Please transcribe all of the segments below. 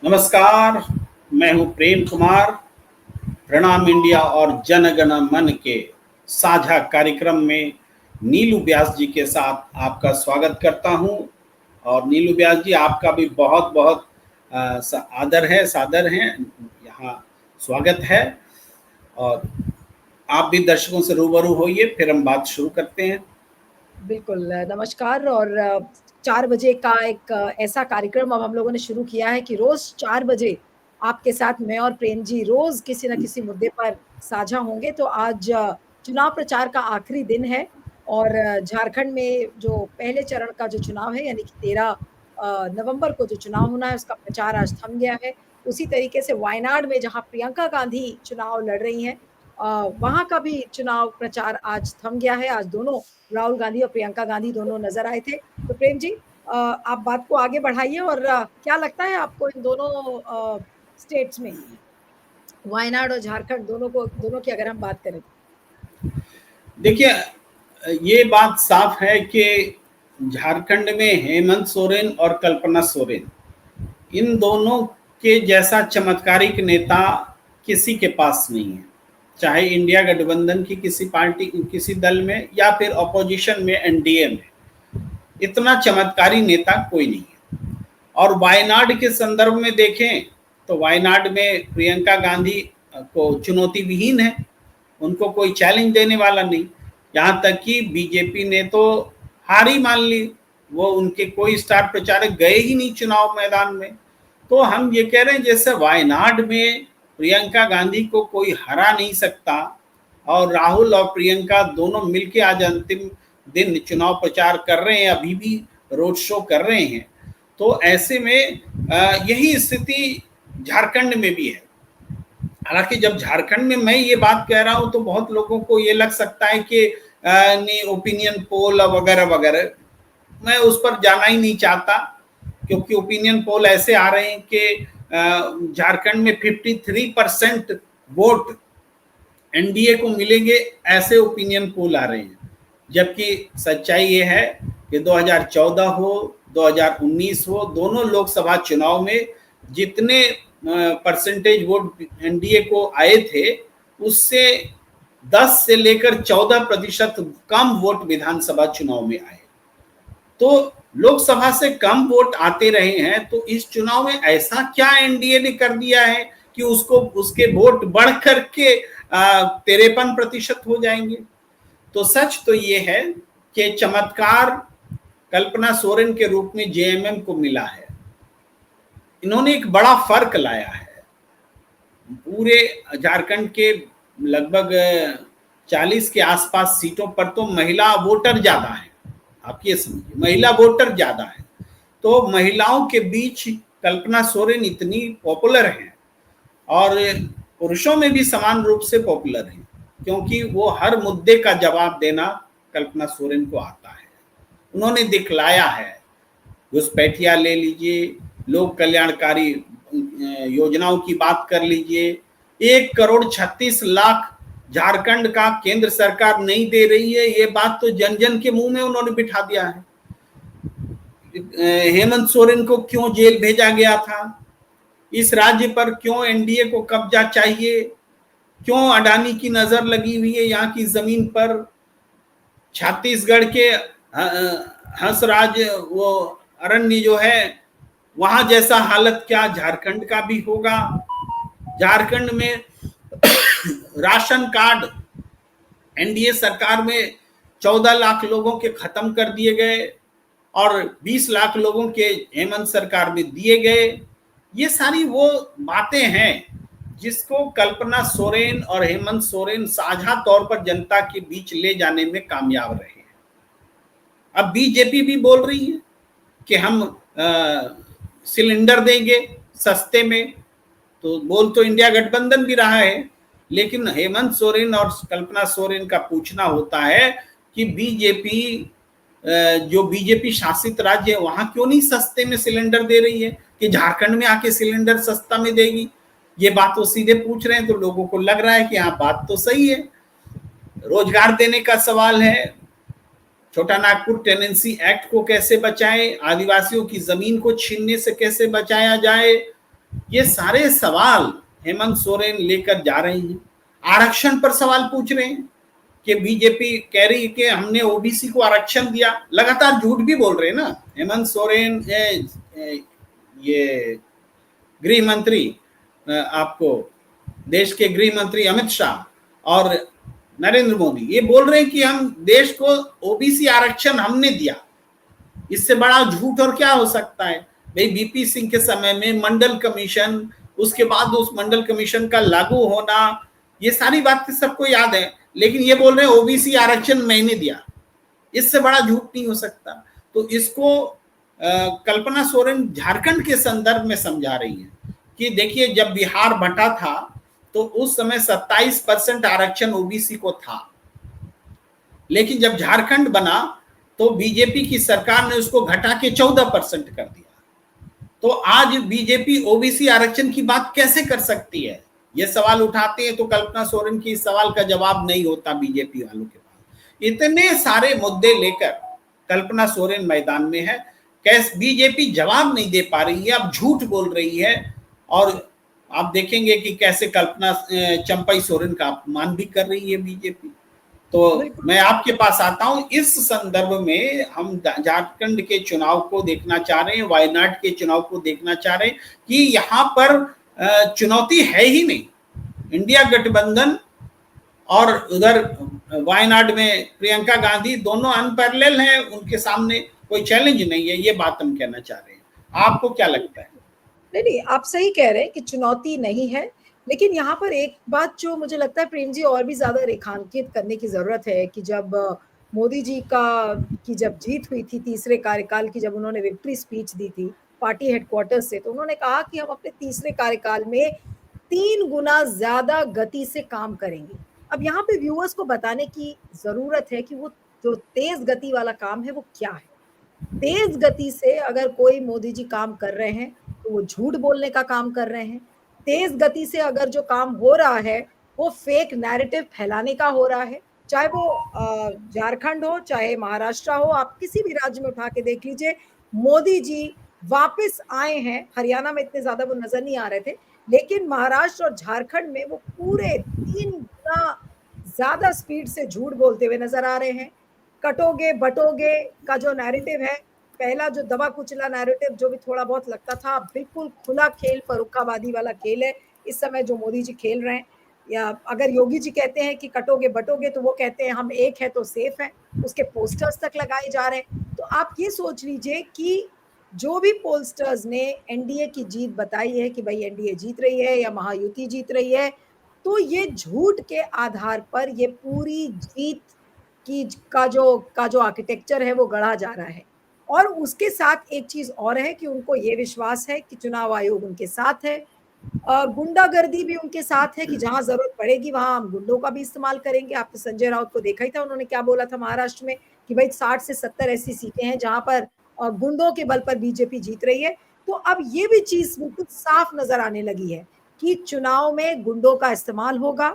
नमस्कार। मैं हूं प्रेम कुमार। प्रणाम इंडिया और जन गण मन के साझा कार्यक्रम में नीलू व्यास जी के साथ आपका स्वागत करता हूं। और नीलू व्यास जी, आपका भी बहुत बहुत आदर है, सादर है, यहाँ स्वागत है। और आप भी दर्शकों से रूबरू होइए, फिर हम बात शुरू करते हैं। बिल्कुल, नमस्कार। और 4 बजे का एक ऐसा कार्यक्रम अब हम लोगों ने शुरू किया है कि रोज़ 4 बजे आपके साथ मैं और प्रेम जी रोज़ किसी न किसी मुद्दे पर साझा होंगे। तो आज चुनाव प्रचार का आखिरी दिन है और झारखंड में जो पहले चरण का जो चुनाव है यानी कि 13 नवंबर को जो चुनाव होना है उसका प्रचार आज थम गया है। उसी तरीके से वायनाड में जहाँ प्रियंका गांधी चुनाव लड़ रही हैं अ, वहाँ का भी चुनाव प्रचार आज थम गया है। आज दोनों राहुल गांधी और प्रियंका गांधी दोनों नजर आए थे। तो प्रेम जी, आप बात को आगे बढ़ाइए और क्या लगता है आपको इन दोनों स्टेट्स में, वायनाड और झारखंड दोनों की अगर हम बात करें तो? देखिए, ये बात साफ है कि झारखंड में हेमंत सोरेन और कल्पना सोरेन, इन दोनों के जैसा चमत्कारिक नेता किसी के पास नहीं है। चाहे इंडिया गठबंधन की किसी पार्टी, किसी दल में, या फिर अपोजिशन में, एनडीए में, इतना चमत्कारी नेता कोई नहीं है। और वायनाड के संदर्भ में देखें तो वायनाड में प्रियंका गांधी को चुनौती विहीन है, उनको कोई चैलेंज देने वाला नहीं। यहाँ तक कि बीजेपी ने तो हार ही मान ली, वो उनके कोई स्टार प्रचारक गए ही नहीं चुनाव मैदान में। तो हम ये कह रहे हैं जैसे वायनाड में प्रियंका गांधी को कोई हरा नहीं सकता, और राहुल और प्रियंका दोनों मिलके आज अंतिम दिन चुनाव प्रचार कर रहे हैं, अभी भी रोड शो कर रहे हैं। तो ऐसे में यही स्थिति झारखंड में भी है। हालांकि जब झारखंड में मैं ये बात कह रहा हूं तो बहुत लोगों को ये लग सकता है कि नहीं, ओपिनियन पोल वगैरह वगैरह, मैं उस पर जाना ही नहीं चाहता, क्योंकि ओपिनियन पोल ऐसे आ रहे हैं कि झारखंड में 53% वोट एनडीए को मिलेंगे, ऐसे ओपिनियन पोल आ रहे हैं। जबकि सच्चाई ये है कि 2014 हो, 2019 हो, दोनों लोकसभा चुनाव में जितने परसेंटेज वोट एनडीए को आए थे, उससे 10 से लेकर 14% कम वोट विधानसभा चुनाव में आए। तो लोकसभा से कम वोट आते रहे हैं, तो इस चुनाव में ऐसा क्या एनडीए ने कर दिया है कि उसको उसके वोट बढ़ करके 53% हो जाएंगे। तो सच तो ये है कि चमत्कार कल्पना सोरेन के रूप में जेएमएम को मिला है। इन्होंने एक बड़ा फर्क लाया है। पूरे झारखंड के लगभग 40 के आसपास सीटों पर तो महिला वोटर ज्यादा है। आप ये समझिए, महिला वोटर ज्यादा है। तो महिलाओं के बीच कल्पना सोरेन इतनी पॉपुलर है, और पुरुषों में भी समान रूप से पॉपुलर है, क्योंकि वो हर मुद्दे का जवाब देना कल्पना सोरेन को आता है। उन्होंने दिखलाया है। घुसपैठिया ले लीजिए, लोक कल्याणकारी योजनाओं की बात कर लीजिए, 1,36,00,000 झारखंड का केंद्र सरकार नहीं दे रही है, ये बात तो जन जन के मुंह में उन्होंने बिठा दिया है। हेमंत सोरेन को क्यों जेल भेजा गया था, इस राज्य पर क्यों एनडीए को कब्जा चाहिए, क्यों अडानी की नजर लगी हुई है यहाँ की जमीन पर। छत्तीसगढ़ के हंसराज वो अरण्य जो है, वहां जैसा हालत क्या झारखंड का भी होगा। झारखंड में राशन कार्ड एनडीए सरकार में 14 लाख लोगों के खत्म कर दिए गए, और 20 लाख लोगों के हेमंत सरकार में दिए गए। ये सारी वो बातें हैं जिसको कल्पना सोरेन और हेमंत सोरेन साझा तौर पर जनता के बीच ले जाने में कामयाब रहे हैं। अब बीजेपी भी बोल रही है कि हम सिलेंडर देंगे सस्ते में, तो बोल तो इंडिया गठबंधन भी रहा है, लेकिन हेमंत सोरेन और कल्पना सोरेन का पूछना होता है कि बीजेपी, जो बीजेपी शासित राज्य है, वहां क्यों नहीं सस्ते में सिलेंडर दे रही है, कि झारखंड में आके सिलेंडर सस्ता में देगी। ये बात वो सीधे पूछ रहे हैं, तो लोगों को लग रहा है कि हाँ, बात तो सही है। रोजगार देने का सवाल है, छोटा नागपुर टेनेंसी एक्ट को कैसे बचाएं, आदिवासियों की जमीन को छीनने से कैसे बचाया जाए, ये सारे सवाल हेमंत सोरेन लेकर जा रहे हैं। आरक्षण पर सवाल पूछ रहे हैं कि बीजेपी कह रही है कि हमने ओबीसी को आरक्षण दिया, लगातार झूठ भी बोल रहे हैं ना हेमंत सोरेन। ये गृह मंत्री, आपको देश के गृह मंत्री अमित शाह और नरेंद्र मोदी ये बोल रहे हैं कि हम देश को ओबीसी आरक्षण हमने दिया। इससे बड़ा झूठ और क्या हो सकता है भाई। बीपी सिंह के समय में मंडल कमीशन, उसके बाद उस मंडल कमीशन का लागू होना, ये सारी बातें सबको याद है, लेकिन ये बोल रहे हैं ओबीसी आरक्षण मैंने दिया। इससे बड़ा झूठ नहीं हो सकता। तो इसको कल्पना सोरेन झारखंड के संदर्भ में समझा रही है कि देखिए, जब बिहार बंटा था तो उस समय 27% आरक्षण ओबीसी को था, लेकिन जब झारखंड बना तो बीजेपी की सरकार ने उसको घटा के 14% कर दिया। तो आज बीजेपी ओबीसी आरक्षण की बात कैसे कर सकती है, ये सवाल उठाते हैं। तो कल्पना सोरेन की इस सवाल का जवाब नहीं होता बीजेपी वालों के पास। इतने सारे मुद्दे लेकर कल्पना सोरेन मैदान में है, कैसे बीजेपी जवाब नहीं दे पा रही है, अब झूठ बोल रही है। और आप देखेंगे कि कैसे कल्पना चंपई सोरेन का अपमान भी कर रही है बीजेपी। तो मैं आपके पास आता हूं, इस संदर्भ में हम झारखंड के चुनाव को देखना चाह रहे हैं, वायनाड के चुनाव को देखना चाह रहे हैं कि यहाँ पर चुनौती है ही नहीं। इंडिया गठबंधन और उधर वायनाड में प्रियंका गांधी दोनों अनपैरेलल हैं, उनके सामने कोई चैलेंज नहीं है, ये बात हम कहना चाह रहे हैं। आपको क्या लगता है? नहीं, आप सही कह रहे हैं कि चुनौती नहीं है, लेकिन यहाँ पर एक बात जो मुझे लगता है प्रेम जी और भी ज्यादा रेखांकित करने की जरूरत है कि जब मोदी जी की जब जीत हुई थी तीसरे कार्यकाल की, जब उन्होंने विक्ट्री स्पीच दी थी पार्टी हेडक्वार्टर्स से, तो उन्होंने कहा कि हम अपने तीसरे कार्यकाल में 3 गुना ज्यादा गति से काम करेंगे। अब यहाँ पे व्यूअर्स को बताने की जरूरत है कि वो जो तेज गति वाला काम है वो क्या है। तेज गति से अगर कोई मोदी जी काम कर रहे हैं तो वो झूठ बोलने का काम कर रहे हैं। तेज गति से अगर जो काम हो रहा है वो फेक नैरेटिव फैलाने का हो रहा है, चाहे वो झारखंड हो चाहे महाराष्ट्र हो, आप किसी भी राज्य में उठा के देख लीजिए। मोदी जी वापस आए हैं, हरियाणा में इतने ज्यादा वो नजर नहीं आ रहे थे, लेकिन महाराष्ट्र और झारखंड में वो पूरे 3 गुना ज्यादा स्पीड से झूठ बोलते हुए नजर आ रहे हैं। कटोगे बटोगे का जो नैरेटिव है, पहला जो दबा कुचला नैरेटिव जो भी थोड़ा बहुत लगता था, बिल्कुल खुला खेल, फरुखाबादी वाला खेल है इस समय जो मोदी जी खेल रहे हैं। या अगर योगी जी कहते हैं कि कटोगे बटोगे, तो वो कहते हैं हम एक है तो सेफ है, उसके पोस्टर्स तक लगाए जा रहे हैं। तो आप ये सोच लीजिए कि जो भी पोलस्टर्स ने एनडीए की जीत बताई है कि भाई एनडीए जीत रही है या महायुति जीत रही है, तो ये झूठ के आधार पर ये पूरी जीत की का जो आर्किटेक्चर है वो गढ़ा जा रहा है। और उसके साथ एक चीज और है कि उनको ये विश्वास है कि चुनाव आयोग उनके साथ है, गुंडागर्दी भी उनके साथ है कि जहां जरूरत पड़ेगी वहां हम गुंडों का भी इस्तेमाल करेंगे। आपने संजय राउत को देखा ही था, उन्होंने क्या बोला था महाराष्ट्र में कि भाई 60 से 70 ऐसी सीटें हैं जहां पर गुंडों के बल पर बीजेपी जीत रही है। तो अब ये भी चीज बिल्कुल साफ नजर आने लगी है कि चुनाव में गुंडों का इस्तेमाल होगा,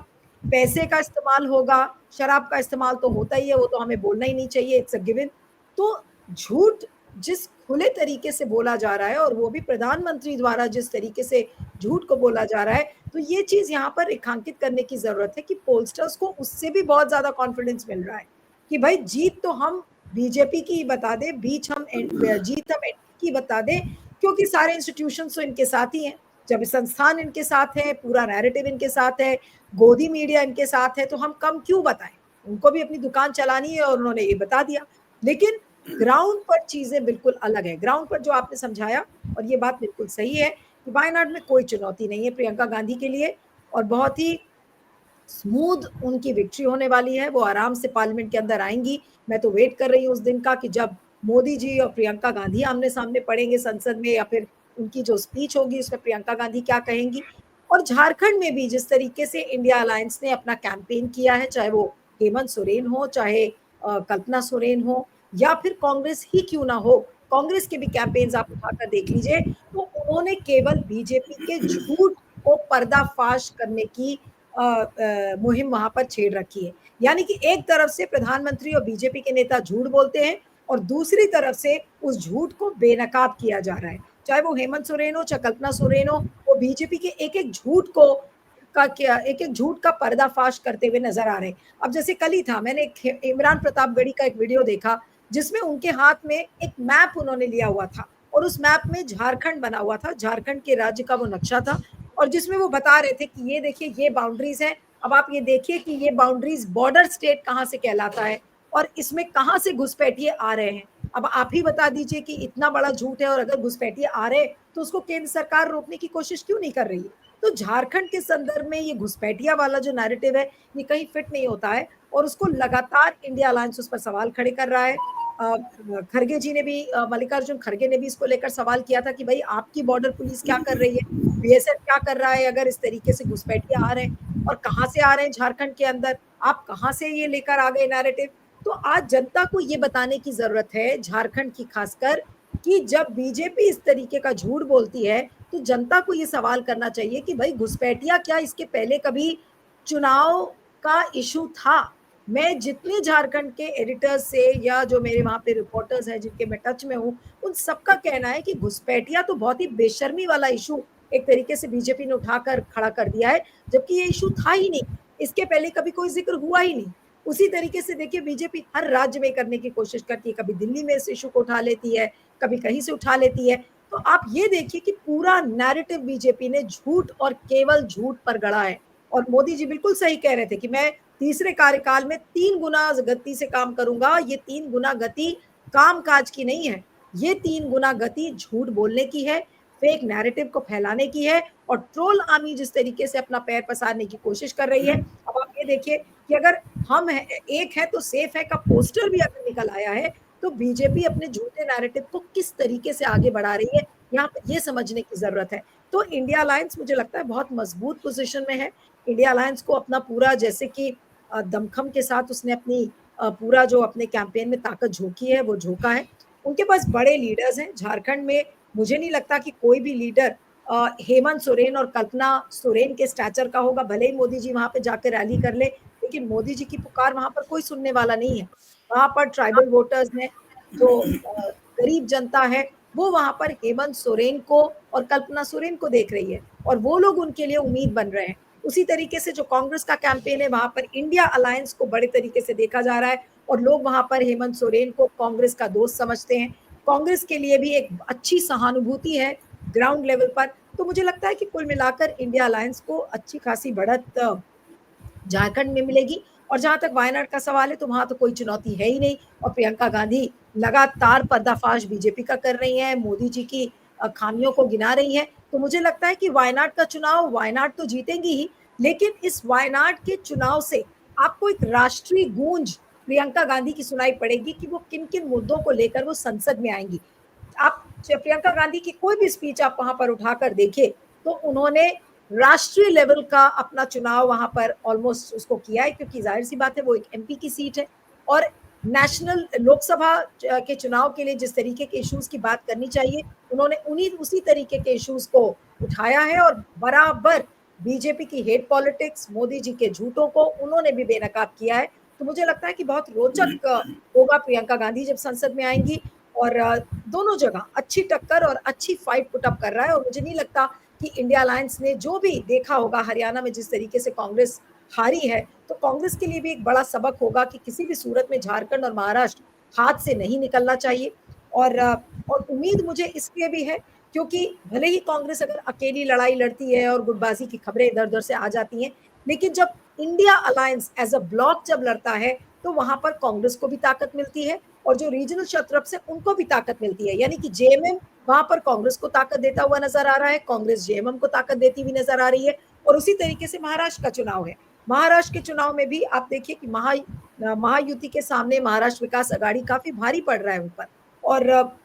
पैसे का इस्तेमाल होगा, शराब का इस्तेमाल तो होता ही है, वो तो हमें बोलना ही नहीं चाहिए, इट्स अ गिवन। तो झूठ जिस खुले तरीके से बोला जा रहा है और वो भी प्रधानमंत्री द्वारा जिस तरीके से झूठ को बोला जा रहा है, तो ये चीज यहाँ पर रेखांकित करने की जरूरत है कि पोलस्टर्स को उससे भी बहुत ज्यादा कॉन्फिडेंस मिल रहा है कि भाई जीत तो हम बीजेपी की बता दे, जीत हम एनडीए की बता दे, क्योंकि सारे इंस्टीट्यूशन तो इनके साथ ही हैं। जब संस्थान इनके साथ है, पूरा नैरेटिव इनके साथ है, गोदी मीडिया इनके साथ है, तो हम कम क्यों बताएं। उनको भी अपनी दुकान चलानी है और उन्होंने ये बता दिया। लेकिन ग्राउंड पर चीजें बिल्कुल अलग है। ग्राउंड पर जो आपने समझाया, और ये बात बिल्कुल सही है कि वायनाड में कोई चुनौती नहीं है प्रियंका गांधी के लिए, और बहुत ही स्मूथ उनकी विक्ट्री होने वाली है। वो आराम से पार्लियामेंट के अंदर आएंगी। मैं तो वेट कर रही हूँ उस दिन का कि जब मोदी जी और प्रियंका गांधी आमने सामने पड़ेंगे संसद में, या फिर उनकी जो स्पीच होगी उसमें प्रियंका गांधी क्या कहेंगी। और झारखंड में भी जिस तरीके से इंडिया अलायंस ने अपना कैंपेन किया है, चाहे वो हेमंत सोरेन हो, चाहे कल्पना सोरेन हो, या फिर कांग्रेस ही क्यों ना हो, कांग्रेस के भी कैंपेन्स आप उठाकर देख लीजिए, तो उन्होंने केवल बीजेपी के झूठ को पर्दाफाश करने की मुहिम वहां पर छेड़ रखी है। यानी कि एक तरफ से प्रधानमंत्री और बीजेपी के नेता झूठ बोलते हैं और दूसरी तरफ से उस झूठ को बेनकाब किया जा रहा है। चाहे वो हेमंत सोरेन हो चाहे कल्पना सोरेन हो, वो बीजेपी के एक-एक झूठ को एक-एक झूठ का पर्दाफाश करते हुए नजर आ रहे हैं। अब जैसे कल ही था, मैंने इमरान प्रतापगढ़ी का एक वीडियो देखा जिसमें उनके हाथ में एक मैप उन्होंने लिया हुआ था और उस मैप में झारखंड बना हुआ था, झारखंड के राज्य का वो नक्शा था और जिसमें वो बता रहे थे कि ये देखिए ये बाउंड्रीज है। अब आप ये देखिए कि ये बाउंड्रीज बॉर्डर स्टेट कहाँ से कहलाता है और इसमें कहाँ से घुसपैठिए आ रहे हैं। अब आप ही बता दीजिए कि इतना बड़ा झूठ है और अगर घुसपैठिए आ रहे तो उसको केंद्र सरकार रोकने की कोशिश क्यों नहीं कर रही है। तो झारखंड के संदर्भ में ये घुसपैठिया वाला जो नैरेटिव है ये कहीं फिट नहीं होता है और उसको लगातार इंडिया अलायंस उस पर सवाल खड़े कर रहा है। खरगे जी ने भी, मल्लिकार्जुन खरगे ने भी इसको लेकर सवाल किया था कि भाई आपकी बॉर्डर पुलिस क्या कर रही है, बीएसएफ क्या कर रहा है अगर इस तरीके से घुसपैठिए आ रहे हैं और कहाँ से आ रहे हैं झारखंड के अंदर, आप कहाँ से ये लेकर आ गए नैरेटिव। तो आज जनता को ये बताने की जरूरत है, झारखंड की खासकर, कि जब बीजेपी इस तरीके का झूठ बोलती है तो जनता को ये सवाल करना चाहिए कि भाई घुसपैठिया क्या इसके पहले कभी चुनाव का इशू था। मैं जितने झारखंड के एडिटर्स से या जो मेरे वहां पे रिपोर्टर्स हैं जिनके मैं टच में हूँ, उन सबका कहना है कि घुसपैठिया तो बहुत ही बेशर्मी वाला इशू एक तरीके से बीजेपी ने उठाकर खड़ा कर दिया है, जबकि ये इशू था ही नहीं, इसके पहले कभी कोई जिक्र हुआ ही नहीं। उसी तरीके से देखिए बीजेपी हर राज्य में करने की कोशिश करती है, कभी दिल्ली में इस इशू को उठा लेती है, कभी कहीं से उठा लेती है। तो आप ये देखिए कि पूरा नैरेटिव बीजेपी ने झूठ और केवल झूठ पर गढ़ा है। और मोदी जी बिल्कुल सही कह रहे थे कि मैं तीसरे कार्यकाल में 3 गुना गति से काम करूंगा। ये 3 गुना गति काम काज की नहीं है, ये 3 गुना गति झूठ बोलने की है, फेक नैरेटिव को फैलाने की है और ट्रोल आर्मी जिस तरीके से अपना पैर पसारने की कोशिश कर रही है। अब आप ये देखिए कि अगर हम है, एक है तो सेफ है का पोस्टर भी अगर निकल आया है तो बीजेपी अपने झूठे नैरेटिव को किस तरीके से आगे बढ़ा रही है, यहाँ पे ये समझने की जरूरत है। तो इंडिया अलायंस मुझे लगता है बहुत मजबूत पोजीशन में है। इंडिया अलायंस को अपना पूरा, जैसे कि दमखम के साथ उसने अपनी पूरा जो अपने कैंपेन में ताकत झोंकी है वो झोंका है। उनके पास बड़े लीडर्स हैं झारखंड में। मुझे नहीं लगता कि कोई भी लीडर हेमंत सोरेन और कल्पना सोरेन के स्टैचर का होगा, भले ही मोदी जी वहां पे जाकर रैली कर ले, लेकिन मोदी जी की पुकार वहां पर कोई सुनने वाला नहीं है। वहां पर ट्राइबल वोटर्स हैं, जो गरीब जनता है, वो वहां पर हेमंत सोरेन को और कल्पना सोरेन को देख रही है और वो लोग उनके लिए उम्मीद बन रहे हैं। उसी तरीके से जो कांग्रेस का कैंपेन है वहां पर इंडिया अलायंस को बड़े तरीके से देखा जा रहा है और लोग वहां पर हेमंत सोरेन को कांग्रेस का दोस्त समझते हैं। कांग्रेस के लिए भी एक अच्छी सहानुभूति है ग्राउंड लेवल पर। तो मुझे लगता है कि कुल मिलाकर इंडिया अलायंस को अच्छी खासी बढ़त झारखंड में मिलेगी। और जहां तक वायनाड का सवाल है तो वहां तो कोई चुनौती है ही नहीं और प्रियंका गांधी लगातार पर्दाफाश बीजेपी का कर रही है, मोदी जी की खामियों को गिना रही है। तो मुझे लगता है कि वायनाड का चुनाव, वायनाड तो जीतेंगी ही, लेकिन इस वायनाड के चुनाव से आपको एक राष्ट्रीय गूंज प्रियंका गांधी की सुनाई पड़ेगी कि वो किन किन मुद्दों को लेकर वो संसद में आएंगी। आप प्रियंका गांधी की कोई भी स्पीच आप वहां पर उठाकर देखिए तो उन्होंने राष्ट्रीय लेवल का अपना चुनाव वहां पर ऑलमोस्ट उसको किया है, क्योंकि जाहिर सी बात है वो एक एमपी की सीट है और नेशनल लोकसभा के चुनाव के लिए जिस तरीके के इश्यूज की बात करनी चाहिए उन्होंने उन्हीं उसी तरीके के इश्यूज को उठाया है और बराबर बीजेपी की हेट पॉलिटिक्स, मोदी जी के झूठों को उन्होंने भी बेनकाब किया है। तो मुझे लगता है कि बहुत रोचक होगा प्रियंका गांधी जब संसद में आएंगी और दोनों जगह अच्छी टक्कर और अच्छी फाइट पुटअप कर रहा है। और मुझे नहीं लगता कि इंडिया अलायंस ने जो भी देखा होगा हरियाणा में जिस तरीके से कांग्रेस हारी है, तो कांग्रेस के लिए भी एक बड़ा सबक होगा कि किसी भी सूरत में झारखंड और महाराष्ट्र हाथ से नहीं निकलना चाहिए। और उम्मीद मुझे इसलिए भी है क्योंकि भले ही कांग्रेस अगर अकेली लड़ाई लड़ती है और गुटबाजी की खबरें इधर उधर से आ जाती हैं, लेकिन जब India alliance as a bloc जब लड़ता है तो वहां पर कांग्रेस को भी ताकत मिलती है और जो रीजनल शत्रप से उनको भी ताकत मिलती है। यानी कि जेएमएम वहां पर कांग्रेस को ताकत देता हुआ नजर आ रहा है, कांग्रेस जेएमएम को ताकत देती हुई नजर आ रही है। और उसी तरीके से महाराष्ट्र का चुनाव है, महाराष्ट्र के चुनाव में भी आप देखिए कि महायुति के सामने महाराष्ट्र विकास अघाड़ी काफी भारी पड़ रहा है उन पर। और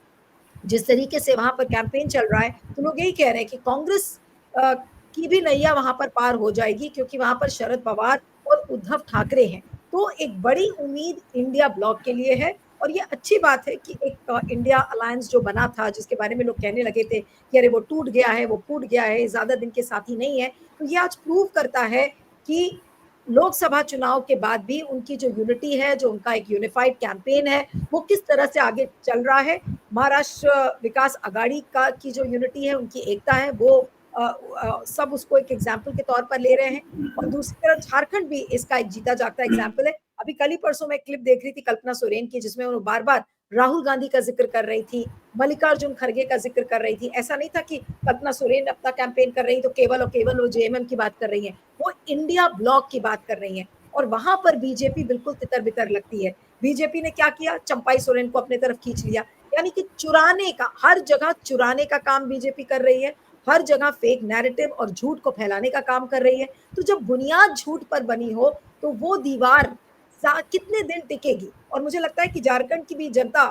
जिस तरीके से वहां पर कैंपेन चल रहा है तो लोग यही कह रहे हैं कि कांग्रेस की भी नैया वहां पर पार हो जाएगी, क्योंकि वहां पर शरद पवार और उद्धव ठाकरे हैं। तो एक बड़ी उम्मीद इंडिया ब्लॉक के लिए है और ये अच्छी बात है कि एक इंडिया अलायंस जो बना था, जिसके बारे में लोग कहने लगे थे कि अरे वो टूट गया है, वो फूट गया है, ज्यादा दिन के साथी नहीं है, तो ये आज प्रूव करता है कि लोकसभा चुनाव के बाद भी उनकी जो यूनिटी है, जो उनका एक यूनिफाइड कैंपेन है, वो किस तरह से आगे चल रहा है। महाराष्ट्र विकास अघाड़ी का की जो यूनिटी है, उनकी एकता है, वो सब उसको एक एग्जाम्पल के तौर पर ले रहे हैं। और दूसरी तरफ झारखंड भी इसका एक जीता जागता एग्जाम्पल है। अभी कल ही परसों मैं क्लिप देख रही थी कल्पना सोरेन की, जिसमें वो बार बार राहुल गांधी का जिक्र कर रही थी, मल्लिकार्जुन खड़गे का जिक्र कर रही थी। ऐसा नहीं था कि कल्पना सोरेन अपना कैंपेन कर रही तो केवल और केवल वो जेएमएम की बात कर रही है, वो इंडिया ब्लॉक की बात कर रही है। और वहां पर बीजेपी बिल्कुल तितर बितर लगती है। बीजेपी ने क्या किया, चंपाई सोरेन को अपने तरफ खींच लिया, यानी कि चुराने का, हर जगह चुराने का काम बीजेपी कर रही है, हर जगह फेक नैरेटिव और झूठ को फैलाने का काम कर रही है। तो जब बुनियाद झूठ पर बनी हो तो वो दीवार कितने दिन टिकेगी। और मुझे लगता है कि झारखंड की भी जनता,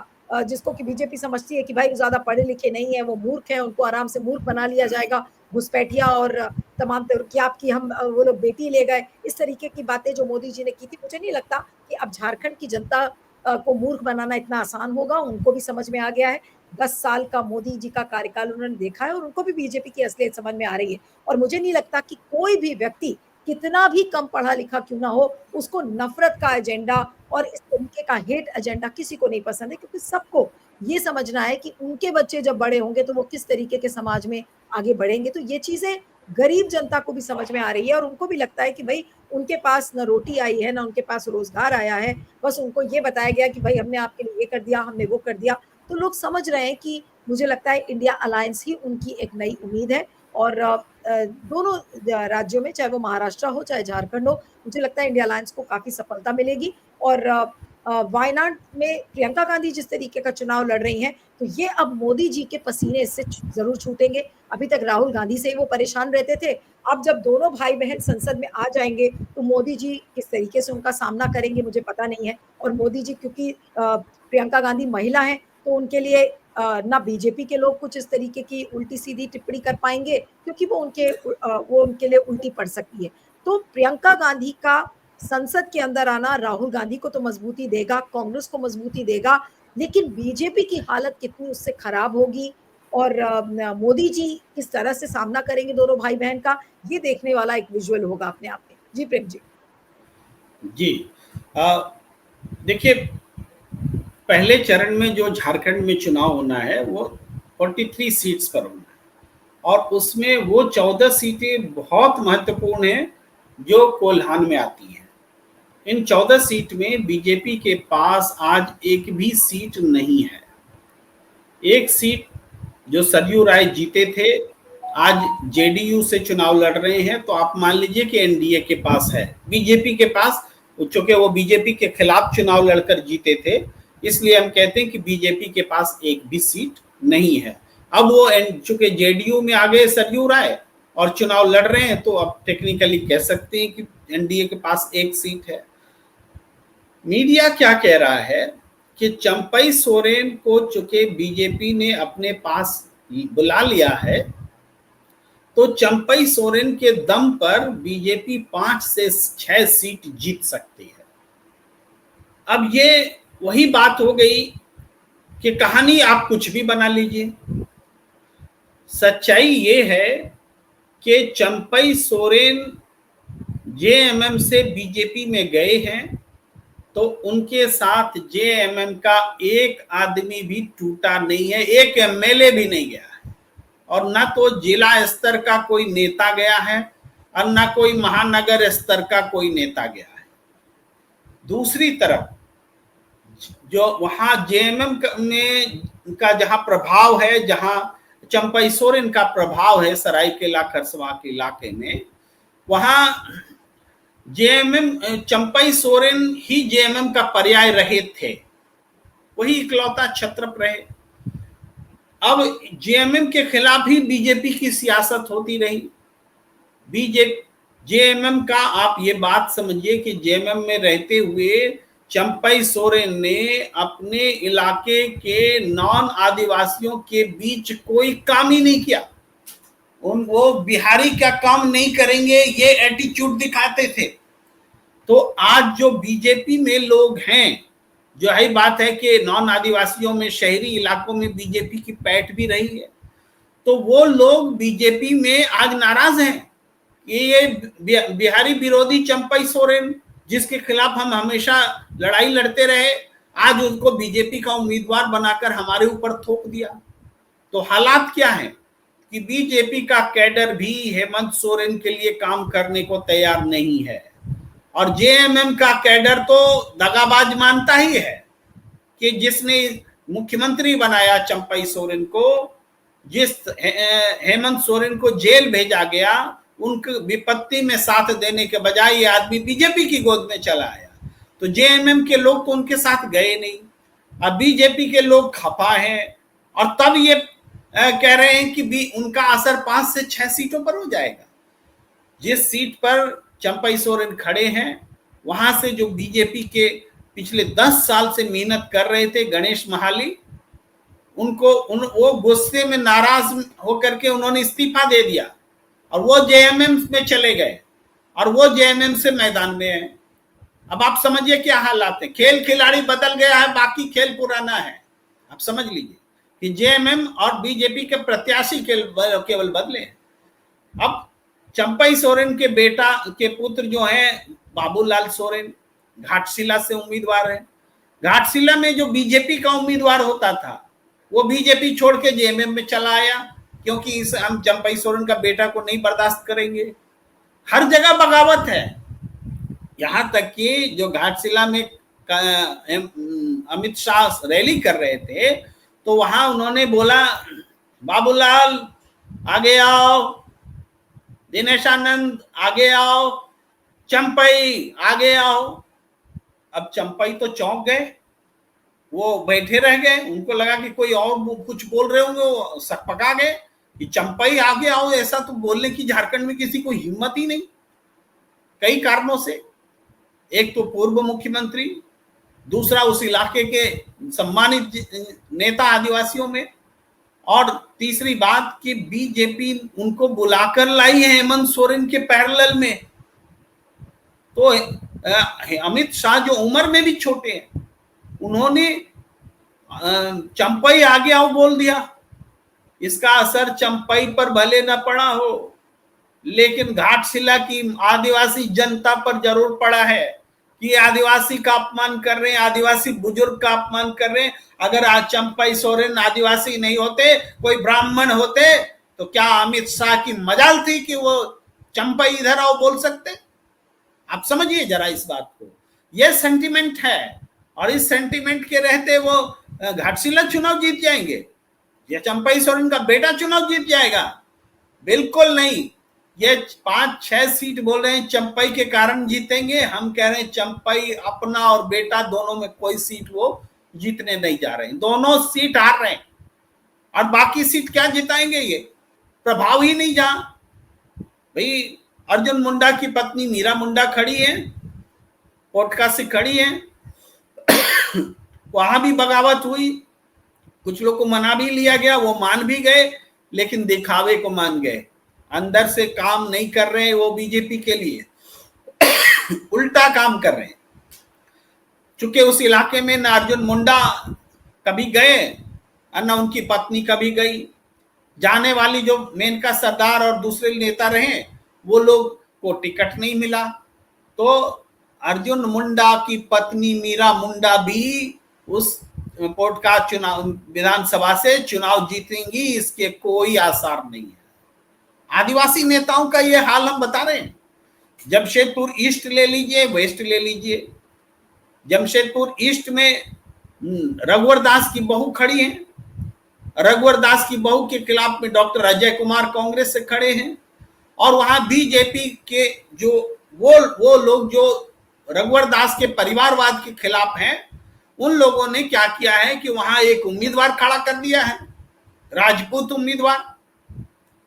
जिसको कि बीजेपी समझती है कि भाई ज्यादा पढ़े लिखे नहीं है, वो मूर्ख है, उनको आराम से मूर्ख बना लिया जाएगा, घुसपैठिया और तमाम क्या आपकी हम वो लोग बेटी ले गए, इस तरीके की बातें जो मोदी जी ने की थी, मुझे नहीं लगता कि अब झारखंड की जनता को मूर्ख बनाना इतना आसान होगा। उनको भी समझ में आ गया है, 10 साल का मोदी जी का कार्यकाल उन्होंने देखा है और उनको भी बीजेपी की असलियत समझ में आ रही है। और मुझे नहीं लगता कि कोई भी व्यक्ति कितना भी कम पढ़ा लिखा क्यों ना हो, उसको नफरत का एजेंडा और इस तरीके का हेट एजेंडा किसी को नहीं पसंद है, क्योंकि सबको ये समझना है कि उनके बच्चे जब बड़े होंगे तो वो किस तरीके के समाज में आगे बढ़ेंगे। तो ये चीजें गरीब जनता को भी समझ में आ रही है और उनको भी लगता है कि भाई उनके पास न रोटी आई है, ना उनके पास रोजगार आया है, बस उनको ये बताया गया कि भाई हमने आपके लिए ये कर दिया, हमने वो कर दिया। तो लोग समझ रहे हैं कि मुझे लगता है इंडिया अलायंस ही उनकी एक नई उम्मीद है। और दोनों राज्यों में, चाहे वो महाराष्ट्र हो चाहे झारखंड हो, मुझे लगता है इंडिया अलायंस को काफी सफलता मिलेगी। और वायनाड में प्रियंका गांधी जिस तरीके का चुनाव लड़ रही हैं, तो ये अब मोदी जी के पसीने इससे जरूर छूटेंगे। अभी तक राहुल गांधी से ही वो परेशान रहते थे, अब जब दोनों भाई बहन संसद में आ जाएंगे तो मोदी जी किस तरीके से उनका सामना करेंगे मुझे पता नहीं है। और मोदी जी क्योंकि प्रियंका गांधी महिला है, तो उनके लिए ना बीजेपी के लोग कुछ इस तरीके की उल्टी सीधी टिप्पणी कर पाएंगे, क्योंकि वो उनके लिए उल्टी पड़ सकती है। तो प्रियंका गांधी का संसद के अंदर आना राहुल गांधी को तो मजबूती देगा, कांग्रेस को मजबूती देगा, लेकिन बीजेपी की हालत कितनी उससे खराब होगी और मोदी जी किस तरह से सामना करेंगे दोनों भाई बहन का, ये देखने वाला एक विजुअल होगा अपने आप में। जी प्रेम जी। जी देखिए, पहले चरण में जो झारखंड में चुनाव होना है वो 43 सीट्स पर होना है और उसमें वो 14 सीटें बहुत महत्वपूर्ण हैं जो कोल्हान में आती हैं। इन 14 सीट में बीजेपी के पास आज एक भी सीट नहीं है। एक सीट जो सरयू राय जीते थे, आज जेडीयू से चुनाव लड़ रहे हैं, तो आप मान लीजिए कि एनडीए के पास है। बीजेपी के पास, चूंकि वो बीजेपी के खिलाफ चुनाव लड़कर जीते थे, इसलिए हम कहते हैं कि बीजेपी के पास एक भी सीट नहीं है। अब वो चूंकि जेडीयू में आ गए सरयू राय और चुनाव लड़ रहे हैं, तो अब टेक्निकली कह सकते हैं कि एनडीए के पास एक सीट है। मीडिया क्या कह रहा है कि चंपई सोरेन को चूंकि बीजेपी ने अपने पास बुला लिया है, तो चंपई सोरेन के दम पर बीजेपी 5 से 6 सीट जीत सकती है। अब ये वही बात हो गई कि कहानी आप कुछ भी बना लीजिए। सच्चाई ये है कि चंपई सोरेन जेएमएम से बीजेपी में गए हैं, तो उनके साथ जेएमएम का एक आदमी भी टूटा नहीं है, एक एमएलए भी नहीं गया है, और ना तो जिला स्तर का कोई नेता गया है और ना कोई महानगर स्तर का कोई नेता गया है। दूसरी तरफ जो वहां जेएमएम में का जहां प्रभाव है, जहां चंपई सोरेन का प्रभाव है सरायकेला खरसवा के इलाके में, वहां जेएमएम चंपई सोरेन ही जेएमएम का पर्याय रहे थे, वही इकलौता छत्रप रहे। अब जेएमएम के खिलाफ ही बीजेपी की सियासत होती रही। जेएमएम का आप ये बात समझिए कि जेएमएम में रहते हुए चंपई सोरेन ने अपने इलाके के नॉन आदिवासियों के बीच कोई काम ही नहीं किया। वो बिहारी का काम नहीं करेंगे, ये एटीट्यूड दिखाते थे। तो आज जो बीजेपी में लोग हैं, जो है बात है कि नॉन आदिवासियों में, शहरी इलाकों में बीजेपी की पैठ भी रही है, तो वो लोग बीजेपी में आज नाराज हैं कि ये बिहारी विरोधी चंपई सोरेन, जिसके खिलाफ हम हमेशा लड़ाई लड़ते रहे, आज उनको बीजेपी का उम्मीदवार बनाकर हमारे ऊपर थोप दिया। तो हालात क्या है? कि बीजेपी का कैडर भी हेमंत सोरेन के लिए काम करने को तैयार नहीं है, और जेएमएम का कैडर तो दगाबाज मानता ही है कि जिसने मुख्यमंत्री बनाया चंपई सोरेन को, जिस हेमंत सोरेन को जेल भेजा गया, उनकी विपत्ति में साथ देने के बजाय ये आदमी बीजेपी की गोद में चला आया। तो जेएमएम के लोग तो उनके साथ गए नहीं, अब बीजेपी के लोग खफा हैं, और तब ये कह रहे हैं कि उनका असर 5 से 6 सीटों पर हो जाएगा। जिस सीट पर चंपई सोरेन खड़े हैं, वहां से जो बीजेपी के पिछले 10 साल से मेहनत कर रहे थे गणेश महाली, वो गुस्से में नाराज होकर के उन्होंने इस्तीफा दे दिया और वो जेएमएम में चले गए, और वो जेएमएम से मैदान में है। अब आप समझिए क्या हालात है, खेल खिलाड़ी बदल गया है, बाकी खेल पुराना है। आप समझ लीजिए कि जेएमएम और बीजेपी के प्रत्याशी केवल बदले। अब चंपई सोरेन के बेटा के पुत्र जो हैं बाबूलाल सोरेन, घाटशिला से उम्मीदवार है। घाटशिला में जो बीजेपी का उम्मीदवार होता था वो बीजेपी छोड़ के जेएमएम में चला आया, क्योंकि हम चंपई सोरेन का बेटा को नहीं बर्दाश्त करेंगे। हर जगह बगावत है, यहां तक कि जो घाटशिला में अमित शाह रैली कर रहे थे तो वहां उन्होंने बोला, बाबूलाल आगे आओ, दिनेश आनंद आगे आओ, चंपई आगे आओ। अब चंपई तो चौंक गए, वो बैठे रह गए, उनको लगा कि कोई और कुछ बोल रहे होंगे, वो सकपका गए कि चंपई आगे आओ। ऐसा तो बोलने की झारखंड में किसी को हिम्मत ही नहीं, कई कारणों से। एक तो पूर्व मुख्यमंत्री, दूसरा उस इलाके के सम्मानित नेता आदिवासियों में, और तीसरी बात कि बीजेपी उनको बुलाकर लाई है हेमंत सोरेन के पैरेलल में। तो अमित शाह जो उम्र में भी छोटे हैं, उन्होंने चंपई आगे आओ बोल दिया। इसका असर चंपई पर भले न पड़ा हो, लेकिन घाटशिला की आदिवासी जनता पर जरूर पड़ा है कि आदिवासी का अपमान कर रहे हैं, आदिवासी बुजुर्ग का अपमान कर रहे हैं। अगर आज चंपई सोरेन आदिवासी नहीं होते, कोई ब्राह्मण होते, तो क्या अमित शाह की मजाल थी कि वो चंपई इधर आओ बोल सकते? आप समझिए जरा इस बात को। ये सेंटिमेंट है, और इस सेंटिमेंट के रहते वो घाटशिला चुनाव जीत जाएंगे या चंपई सोरेन का बेटा चुनाव जीत जाएगा? बिल्कुल नहीं। ये 5-6 सीट बोल रहे हैं चंपई के कारण जीतेंगे, हम कह रहे हैं चंपई अपना और बेटा दोनों में कोई सीट वो जीतने नहीं जा रहे हैं, दोनों सीट हार रहे हैं। और बाकी सीट क्या जिताएंगे? ये प्रभाव ही नहीं। जहां भाई अर्जुन मुंडा की पत्नी मीरा मुंडा खड़ी है, पोटका से खड़ी है, वहां भी बगावत हुई, कुछ लोग को मना भी लिया गया, वो मान भी गए, लेकिन दिखावे को मान गए, अंदर से काम नहीं कर रहे वो बीजेपी के लिए, उल्टा काम कर रहे हैं। चूंकि उस इलाके में न अर्जुन मुंडा कभी गए और न उनकी पत्नी कभी गई, जाने वाली जो मेनका सरदार और दूसरे नेता रहे वो लोग को टिकट नहीं मिला, तो अर्जुन मुंडा की पत्नी मीरा मुंडा भी उस पोटका चुनाव विधानसभा से चुनाव जीतेंगी, इसके कोई आसार नहीं है। आदिवासी नेताओं का ये हाल हम बता रहे हैं। जमशेदपुर ईस्ट ले लीजिए, वेस्ट ले लीजिए। जमशेदपुर ईस्ट में रघुवर दास की बहू खड़ी है, रघुवर दास की बहू के खिलाफ में डॉक्टर अजय कुमार कांग्रेस से खड़े हैं, और वहां बीजेपी के जो वो लोग जो रघुवर दास के परिवारवाद के खिलाफ हैं, उन लोगों ने क्या किया है कि वहां एक उम्मीदवार खड़ा कर दिया है, राजपूत उम्मीदवार,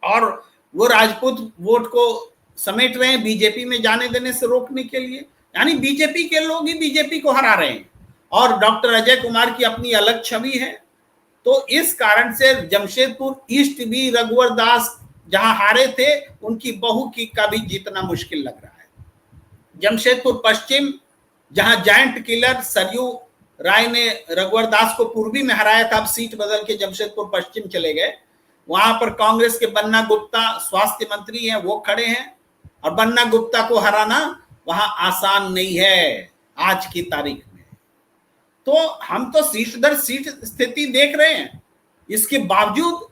और वो राजपूत वोट को समेट रहे हैं बीजेपी में जाने देने से रोकने के लिए। यानी बीजेपी के लोग ही बीजेपी को हरा रहे हैं, और डॉक्टर अजय कुमार की अपनी अलग छवि है। तो इस कारण से जमशेदपुर ईस्ट भी रघुवर दास जहां हारे थे, उनकी बहू की का भी जीतना मुश्किल लग रहा है। जमशेदपुर पश्चिम, जहां जायंट किलर सरयू राय ने रघुवर दास को पूर्वी में हराया था, अब सीट बदल के जमशेदपुर पश्चिम चले गए। वहां पर कांग्रेस के बन्ना गुप्ता स्वास्थ्य मंत्री हैं, वो खड़े हैं, और बन्ना गुप्ता को हराना वहां आसान नहीं है आज की तारीख में। तो हम तो सीट दर सीट स्थिति देख रहे हैं, इसके बावजूद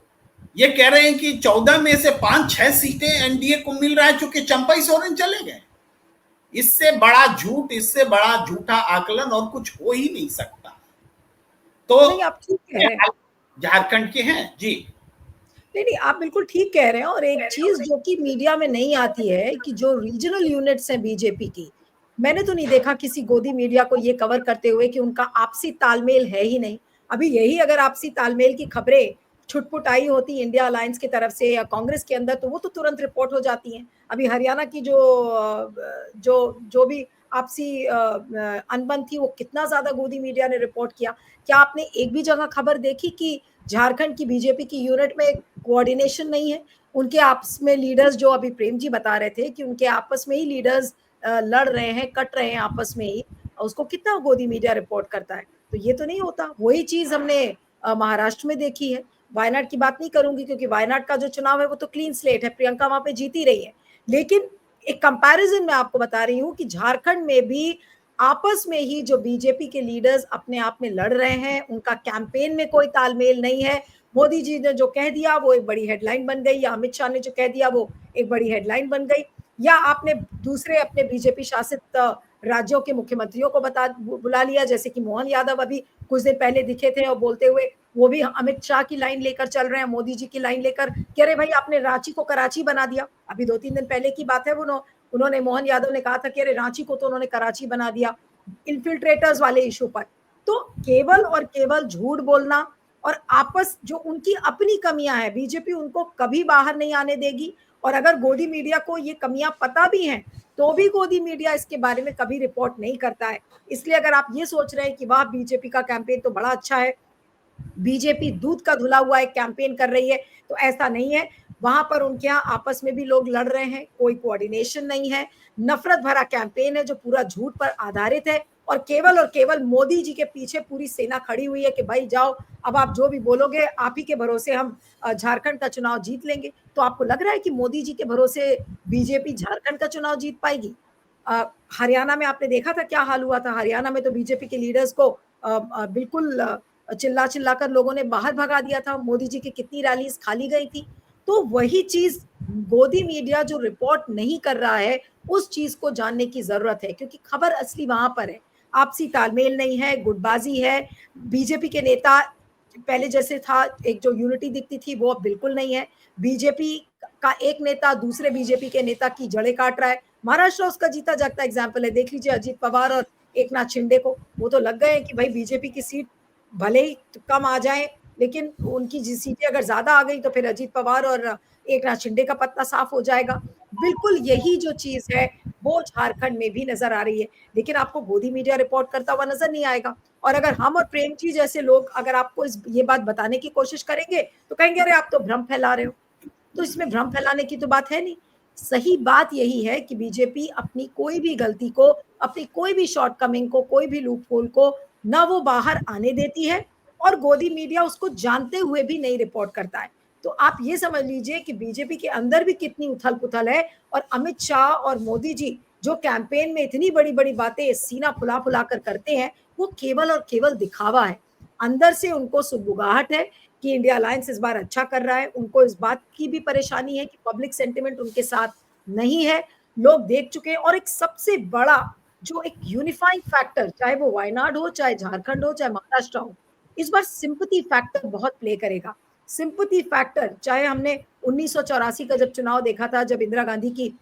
ये कह रहे हैं कि 14 में से 5-6 सीटें एनडीए को मिल रहा है क्योंकि चंपई सोरेन चले गए। इससे बड़ा झूठ, इससे बड़ा झूठा आकलन और कुछ हो ही नहीं सकता। तो नहीं, आप ठीक कह रहे हैं। झारखंड के हैं जी। नहीं नहीं, आप बिल्कुल ठीक कह रहे हैं। और एक चीज जो कि मीडिया में नहीं आती है कि जो रीजनल यूनिट्स हैं बीजेपी की, मैंने तो नहीं देखा किसी गोदी मीडिया को ये कवर करते हुए कि उनका आपसी तालमेल है ही नहीं। अभी यही अगर आपसी तालमेल की खबरें छुटपुट आई होती इंडिया अलायंस की तरफ से या कांग्रेस के अंदर, तो वो तो तुरंत रिपोर्ट हो जाती हैं। अभी हरियाणा की जो भी आपसी अनबन थी, वो कितना ज्यादा गोदी मीडिया ने रिपोर्ट किया। क्या आपने एक भी जगह खबर देखी कि झारखंड की बीजेपी की यूनिट में कोऑर्डिनेशन नहीं है? उनके आपस में लीडर्स, जो अभी प्रेम जी बता रहे थे कि उनके आपस में ही लीडर्स लड़ रहे हैं, कट रहे हैं आपस में ही, उसको कितना गोदी मीडिया रिपोर्ट करता है? तो ये तो नहीं होता। वही चीज हमने महाराष्ट्र में देखी है। वायनाड की बात नहीं करूंगी क्योंकि वायनाड का जो चुनाव है वो तो क्लीन स्लेट है, प्रियंका वहां पे जीती रही है। लेकिन एक कंपैरिजन मैं आपको बता रही हूँ कि झारखंड में भी आपस में ही जो बीजेपी के लीडर्स अपने आप में लड़ रहे हैं, उनका कैंपेन में कोई तालमेल नहीं है। मोदी जी ने जो कह दिया वो एक बड़ी हेडलाइन बन गई, या अमित शाह ने जो कह दिया वो एक बड़ी हेडलाइन बन गई, या आपने दूसरे अपने बीजेपी शासित राज्यों के मुख्यमंत्रियों को बुला लिया, जैसे कि मोहन यादव अभी कुछ दिन पहले दिखे थे और बोलते हुए वो भी अमित शाह की लाइन लेकर चल रहे हैं, मोदी जी की लाइन लेकर, कह रहे भाई आपने रांची को कराची बना दिया। अभी 2-3 दिन पहले की बात है, वो उन्होंने मोहन यादव ने कहा था कि अरे रांची को तो उन्होंने कराची बना दिया इन्फिल्ट्रेटर्स वाले इशू पर। तो केवल और केवल झूठ बोलना, और आपस जो उनकी अपनी कमियां हैं बीजेपी उनको कभी बाहर नहीं आने देगी। और अगर गोदी मीडिया को ये कमियां पता भी हैं तो भी गोदी मीडिया इसके बारे में कभी रिपोर्ट नहीं करता है। इसलिए अगर आप ये सोच रहे हैं कि वाह बीजेपी का कैंपेन तो बड़ा अच्छा है, बीजेपी दूध का धुला हुआ एक कैंपेन कर रही है, तो ऐसा नहीं है। वहां पर उनके यहाँ आपस में भी लोग लड़ रहे हैं, कोई कोऑर्डिनेशन नहीं है, नफरत भरा कैंपेन है जो पूरा झूठ पर आधारित है। और केवल मोदी जी के पीछे पूरी सेना खड़ी हुई है कि भाई जाओ, अब आप जो भी बोलोगे आप ही के भरोसे हम झारखंड का चुनाव जीत लेंगे। तो आपको लग रहा है कि मोदी जी के भरोसे बीजेपी झारखंड का चुनाव जीत पाएगी? हरियाणा में आपने देखा था क्या हाल हुआ था। हरियाणा में तो बीजेपी के लीडर्स को बिल्कुल चिल्ला चिल्ला कर लोगों ने बाहर भगा दिया था। मोदी जी की कितनी रैलीज खाली गई थी। तो वही चीज गोदी मीडिया जो रिपोर्ट नहीं कर रहा है, उस चीज को जानने की जरूरत है, क्योंकि खबर असली वहां पर है। आपसी तालमेल नहीं है, गुटबाजी है। बीजेपी के नेता पहले जैसे था, एक जो यूनिटी दिखती थी वो अब बिल्कुल नहीं है। बीजेपी का एक नेता दूसरे बीजेपी के नेता की जड़ें काट रहा है। महाराष्ट्र उसका जीता जागता एग्जाम्पल है। देख लीजिए अजीत पवार और एकनाथ शिंदे को, वो तो लग गए कि भाई बीजेपी की सीट भले ही कम आ जाए, लेकिन उनकी सीटें अगर ज्यादा आ गई तो फिर अजीत पवार और एकनाथ शिंदे का पत्ता साफ हो जाएगा। बिल्कुल यही जो चीज है वो झारखंड में भी नजर आ रही है, लेकिन आपको गोदी मीडिया रिपोर्ट करता हुआ नजर नहीं आएगा। और अगर हम और प्रेम जी जैसे लोग अगर आपको ये बात बताने की कोशिश करेंगे तो कहेंगे अरे आप तो भ्रम फैला रहे हो। तो इसमें भ्रम फैलाने की तो बात है नहीं। सही बात यही है कि बीजेपी अपनी कोई भी गलती को, अपनी कोई भी शॉर्टकमिंग को, कोई भी लूपहोल को ना वो बाहर आने देती है, और गोदी मीडिया उसको जानते हुए भी नहीं रिपोर्ट करता है। तो आप ये समझ लीजिए कि बीजेपी के अंदर भी कितनी उथल पुथल है। और अमित शाह और मोदी जी जो कैंपेन में इतनी बड़ी बड़ी बातें सीना फुला फुला कर करते हैं, वो केवल और केवल दिखावा है। अंदर से उनको सुगबुगाहट है कि इंडिया अलायंस इस बार अच्छा कर रहा है। उनको इस बात की भी परेशानी है कि पब्लिक सेंटिमेंट उनके साथ नहीं है, लोग देख चुके हैं। और एक सबसे बड़ा जो एक यूनिफाइंग फैक्टर, चाहे वो वायनाड हो, चाहे झारखंड हो, चाहे महाराष्ट्र हो, इस बार सिंपैथी फैक्टर बहुत प्ले करेगा। सिंपैथी फैक्टर, चाहे हमने 1984 का जब चुनाव देखा था, जब इंदिरा गांधी की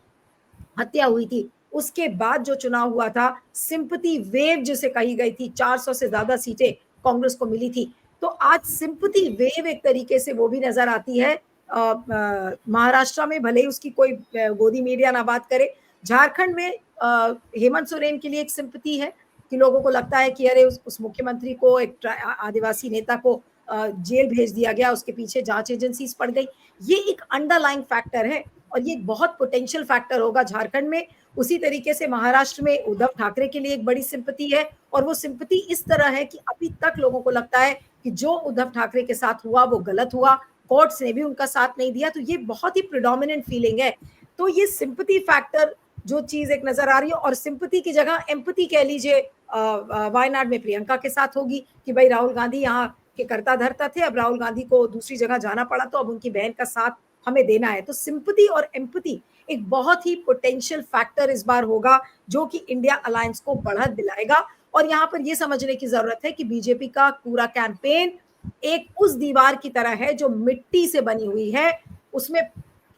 हत्या हुई थी, उसके बाद जो चुनाव हुआ था, सिंपैथी वेव जिसे कही गई थी, 400 से ज्यादा सीटें कांग्रेस को मिली थी। तो आज सिंपैथी वेव एक तरीके से वो भी नजर आती है महाराष्ट्र में, भले ही उसकी कोई गोदी मीडिया ना बात करे। झारखंड में हेमंत सोरेन के लिए एक सिंपैथी है कि लोगों को लगता है कि अरे उस मुख्यमंत्री को, एक आदिवासी नेता को जेल भेज दिया गया, उसके पीछे जांच एजेंसीज पड़ गई। ये एक अंडरलाइंग फैक्टर है और ये बहुत पोटेंशियल फैक्टर होगा झारखंड में। उसी तरीके से महाराष्ट्र में उद्धव ठाकरे के लिए एक बड़ी सिंपैथी है, और वो सिंपैथी इस तरह है कि अभी तक लोगों को लगता है कि जो उद्धव ठाकरे के साथ हुआ वो गलत हुआ, कोर्ट्स ने भी उनका साथ नहीं दिया। तो ये बहुत ही प्रिडोमिनेंट फीलिंग है। तो ये सिंपैथी फैक्टर जो चीज एक नजर आ रही है, और सिंपैथी की जगह एम्पैथी कह लीजिए वायनाड में प्रियंका के साथ होगी कि भाई राहुल गांधी यहाँ के कर्ता धर्ता थे, अब राहुल गांधी को दूसरी जगह जाना पड़ा, तो अब उनकी बहन का साथ हमें देना है। तो सिंपैथी और एम्पैथी एक बहुत ही पोटेंशियल फैक्टर इस बार होगा, जो कि इंडिया अलायंस को बढ़त दिलाएगा। और यहाँ पर ये समझने की जरूरत है कि बीजेपी का पूरा कैंपेन एक उस दीवार की तरह है जो मिट्टी से बनी हुई है, उसमें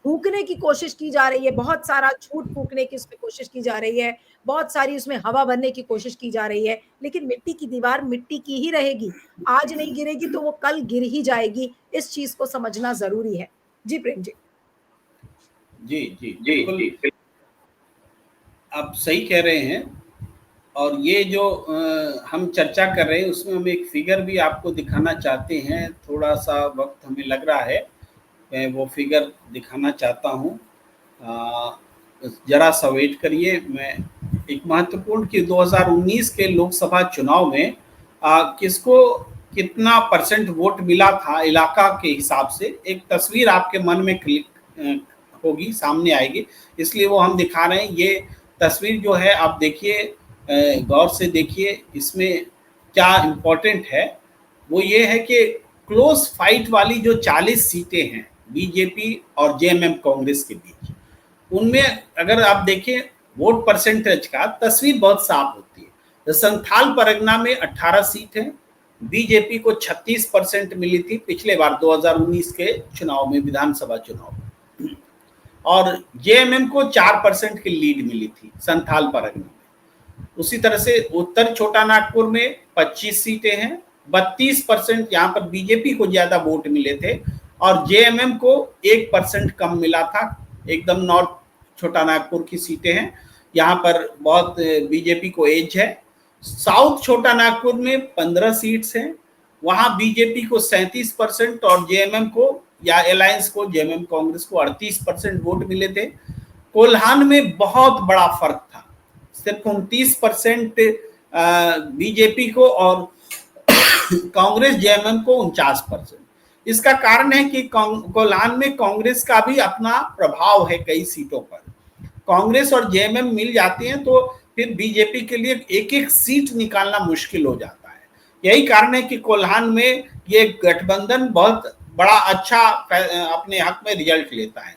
फूकने की कोशिश की जा रही है, बहुत सारा झूठ फूकने की उसमें कोशिश की जा रही है, बहुत सारी उसमें हवा भरने की कोशिश की जा रही है, लेकिन मिट्टी की दीवार मिट्टी की ही रहेगी। आज नहीं गिरेगी तो वो कल गिर ही जाएगी। इस चीज को समझना जरूरी है। जी प्रेम जी। जी जी बिल्कुल, आप सही कह रहे हैं। और ये जो हम चर्चा कर रहे हैं उसमें हम एक फिगर भी आपको दिखाना चाहते हैं। थोड़ा सा वक्त हमें लग रहा है, मैं वो फिगर दिखाना चाहता हूँ। जरा सा वेट करिए। मैं एक महत्वपूर्ण कि 2019 के लोकसभा चुनाव में किसको कितना परसेंट वोट मिला था इलाका के हिसाब से, एक तस्वीर आपके मन में क्लिक होगी, सामने आएगी, इसलिए वो हम दिखा रहे हैं। ये तस्वीर जो है आप देखिए, गौर से देखिए, इसमें क्या इम्पोर्टेंट है वो ये है कि क्लोज फाइट वाली जो 40 सीटें हैं बीजेपी और जेएमएम कांग्रेस के बीच, उनमें अगर आप देखें वोट परसेंटेज का तस्वीर बहुत साफ होती है। तो संथाल परगना में 18 सीट है, बीजेपी को 36% मिली थी पिछले बार 2019 के चुनाव में, विधानसभा चुनाव में, और जेएमएम को 4% की लीड मिली थी संथाल परगना में। उसी तरह से उत्तर छोटा नागपुर में 25 सीटें हैं, 32% यहाँ पर बीजेपी को ज्यादा वोट मिले थे और जेएमएम को 1% कम मिला था। एकदम नॉर्थ छोटा नागपुर की सीटें हैं, यहाँ पर बहुत बीजेपी को एज है। साउथ छोटा नागपुर में 15 सीट्स हैं, वहां बीजेपी को 37% और जेएमएम को या अलायंस को, जेएमएम कांग्रेस को 38% वोट मिले थे। कोल्हान में बहुत बड़ा फर्क था, सिर्फ 29% बीजेपी को और कांग्रेस जेएमएम को 49%। इसका कारण है कि कोल्हान में कांग्रेस का भी अपना प्रभाव है, कई सीटों पर कांग्रेस और जेएमएम मिल जाती हैं तो फिर बीजेपी के लिए एक एक सीट निकालना मुश्किल हो जाता है। यही कारण है कि कोल्हान में ये गठबंधन बहुत बड़ा अच्छा अपने हक में रिजल्ट लेता है।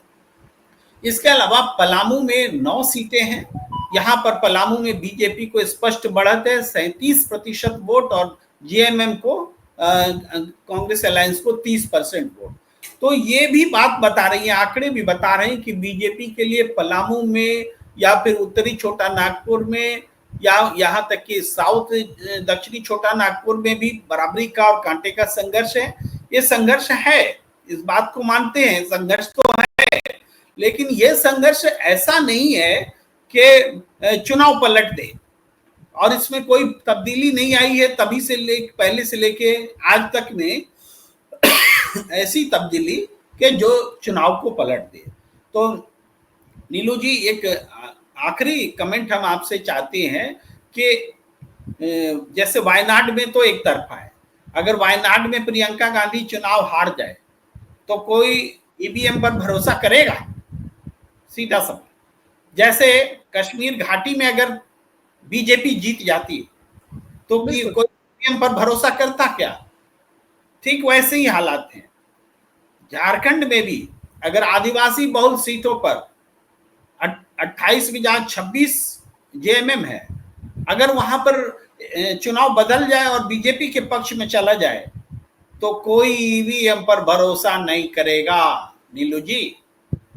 इसके अलावा पलामू में 9 सीटें हैं, यहाँ पर पलामू में बीजेपी को स्पष्ट बढ़त है, 37% वोट और जेएमएम को कांग्रेस अलायंस को 30% वोट। तो ये भी बात बता रही है, आंकड़े भी बता रहे हैं कि बीजेपी के लिए पलामू में या फिर उत्तरी छोटा नागपुर में या यहाँ तक कि साउथ दक्षिणी छोटा नागपुर में भी बराबरी का और कांटे का संघर्ष है। ये संघर्ष है, इस बात को मानते हैं, संघर्ष तो है, लेकिन ये संघर्ष ऐसा नहीं है कि चुनाव पलट दे। और इसमें कोई तब्दीली नहीं आई है तभी से पहले से लेके आज तक में ऐसी तब्दीली कि जो चुनाव को पलट दे। तो नीलू जी, एक आखिरी कमेंट हम आपसे चाहते हैं कि जैसे वायनाड में तो एक तरफा है, अगर वायनाड में प्रियंका गांधी चुनाव हार जाए तो कोई ईवीएम पर भरोसा करेगा? सीधा सवाल। जैसे कश्मीर घाटी में अगर बीजेपी जीत जाती तो कोई ईवीएम पर भरोसा करता क्या? ठीक वैसे ही हालात हैं। झारखंड में भी अगर आदिवासी बहुल सीटों पर 28 में जहां 26 जेएमएम है, अगर वहां पर चुनाव बदल जाए और बीजेपी के पक्ष में चला जाए तो कोई ईवीएम पर भरोसा नहीं करेगा। नीलू जी,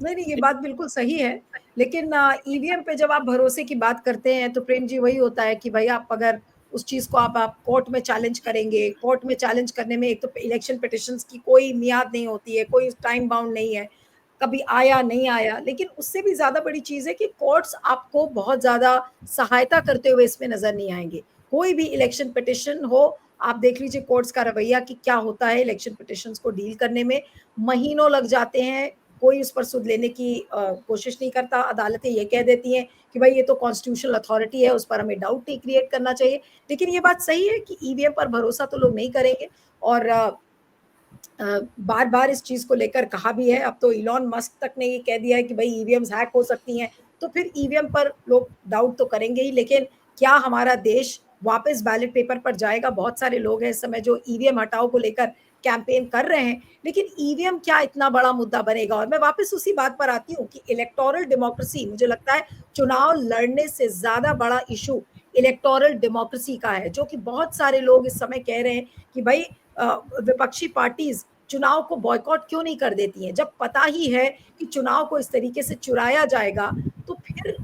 नहीं, ये बात बिल्कुल सही है, लेकिन ईवीएम पे जब आप भरोसे की बात करते हैं तो प्रेम जी वही होता है कि भाई आप अगर उस चीज को आप कोर्ट में चैलेंज करेंगे, कोर्ट में चैलेंज करने में एक तो इलेक्शन पिटिशंस की कोई मियाद नहीं होती है, कोई टाइम बाउंड नहीं है, कभी आया नहीं आया। लेकिन उससे भी ज्यादा बड़ी चीज है कि कोर्ट्स आपको बहुत ज्यादा सहायता करते हुए इसमें नजर नहीं आएंगे। कोई भी इलेक्शन पिटिशन हो, आप देख लीजिए कोर्ट्स का रवैया कि क्या होता है इलेक्शन पिटिशंस को डील करने में, महीनों लग जाते हैं, कोई उस पर सुध लेने की कोशिश नहीं करता। अदालतें ये कह देती हैं कि भाई ये तो कॉन्स्टिट्यूशनल अथॉरिटी है, उस पर हमें डाउट नहीं क्रिएट करना चाहिए। लेकिन ये बात सही है कि ईवीएम पर भरोसा तो लोग नहीं करेंगे, और बार बार इस चीज को लेकर कहा भी है। अब तो इलॉन मस्क तक ने ये कह दिया है कि भाई ईवीएम्स हैक हो सकती हैं, तो फिर ईवीएम पर लोग डाउट तो करेंगे ही। लेकिन क्या हमारा देश वापस बैलेट पेपर पर जाएगा। बहुत सारे लोग हैं इस समय जो ईवीएम हटाओ को लेकर कैंपेन कर रहे हैं, लेकिन ईवीएम क्या इतना बड़ा मुद्दा बनेगा? और मैं वापस उसी बात पर आती हूँ कि इलेक्टोरल डेमोक्रेसी, मुझे लगता है चुनाव लड़ने से ज़्यादा बड़ा इश्यू इलेक्टोरल डेमोक्रेसी का है, जो कि बहुत सारे लोग इस समय कह रहे हैं कि भाई विपक्षी पार्टीज चुनाव को बॉयकॉट क्यों नहीं कर देती हैं? जब पता ही है कि चुनाव को इस तरीके से चुराया जाएगा, तो फिर